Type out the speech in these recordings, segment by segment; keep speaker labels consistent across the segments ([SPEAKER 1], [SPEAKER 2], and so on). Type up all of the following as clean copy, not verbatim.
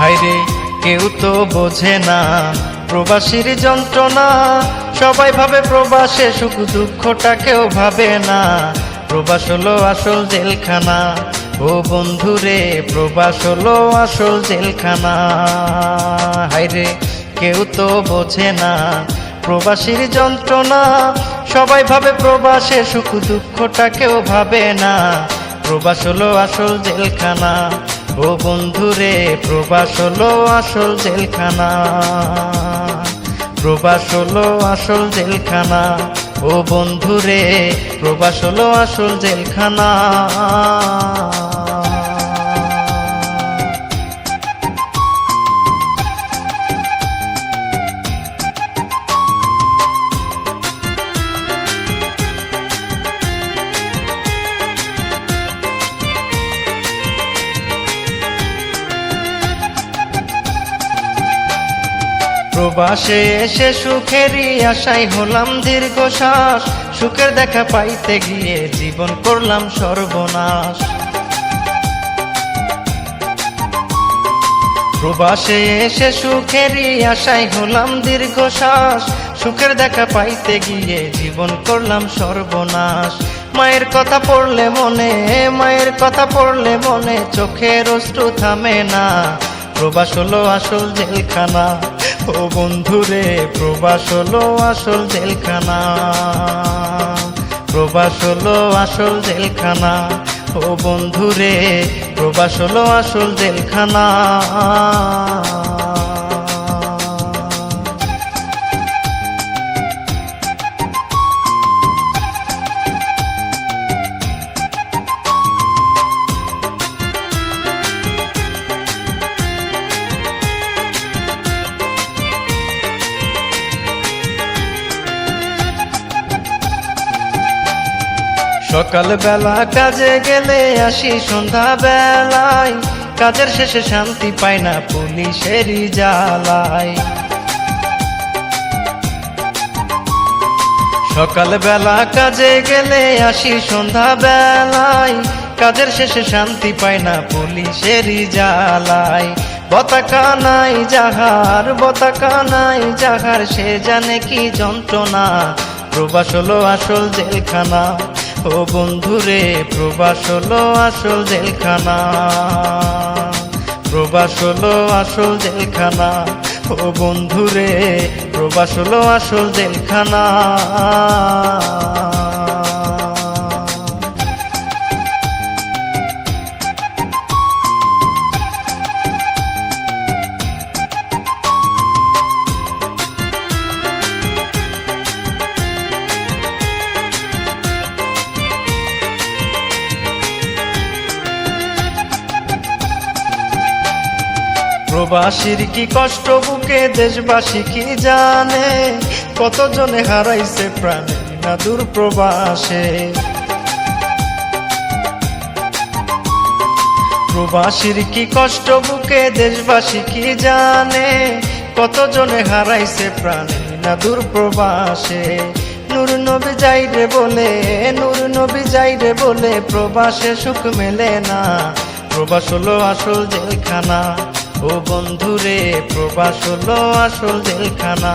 [SPEAKER 1] হায়রে কেউ তো বোঝে না প্রবাসীর যন্ত্রণা, সবাই ভাবে প্রবাসে সুখ, দুঃখটা কেউ ভাবে না। প্রবাস হলো আসল জেলখানা, ও বন্ধুরে প্রবাস হলো আসল জেলখানা। হায়রে কেউ তো বোঝে না প্রবাসীর যন্ত্রণা, সবাই ভাবে প্রবাসে সুখ, দুঃখটা কেউ ভাবে না। প্রবাস হলো আসল জেলখানা, ও বন্ধুরে প্রবাস হলো আসল জেলখানা। প্রবাস হলো আসল জেলখানা, ও বন্ধুরে প্রবাস হলো আসল জেলখানা। প্রবাসে এসে সুখেরই আশায় হলাম দীর্ঘশ্বাস, সুখের দেখা পাইতে গিয়ে জীবন করলাম সর্বনাশ। প্রবাসে এসে সুখেরই আশায় হলাম দীর্ঘশ্বাস, সুখের দেখা পাইতে গিয়ে জীবন করলাম সর্বনাশ। মায়ের কথা পড়লে মনে, মায়ের কথা পড়লে মনে চোখের অশ্রু থামে না। প্রবাস হলো আসল জেলখানা, ও বন্ধুরে প্রবাস হলো আসল জেলখানা। প্রবাস হলো আসল জেলখানা, ও বন্ধুরে প্রবাস হলো আসল জেলখানা। সকাল বেলা কাজে গেলে আসি সন্ধ্যা বেলায়, কাজের শেষে শান্তি পাই না পুলিশেরই জ্বালায়। সকাল বেলা কাজে গেলে আসি সন্ধ্যা বেলায়, কাজের শেষে শান্তি পাই না পুলিশেরই জ্বালায়। বতাকা নাই যাহার, বতাকা নাই যাহার, সে জানে কি যন্ত্রণা। প্রবাস হলো আসল জেলখানা, ও বন্ধুরে প্রবাস হলো আসল জেলখানা। প্রবাস হলো আসল জেলখানা, ও বন্ধুরে প্রবাস হলো আসল জেলখানা। প্রবাসীর কি কষ্ট বুকে দেশবাসী কি জানে, কতজনে হারাইছে প্রাণ না দূর প্রবাসে। প্রবাসীর কি কষ্ট বুকে দেশবাসী কি জানে, কতজনে হারাইছে প্রাণ না দূর প্রবাসে। নূর নবী যাইরে বলে, নূর নবী যাইরে বলে প্রবাসে সুখ মেলে না। প্রবাস হলো আসল জেলখানা, ও বন্ধুরে প্রবাস হলো আসল জেলখানা।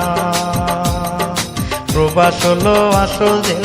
[SPEAKER 1] প্রবাস হলো আসল জেল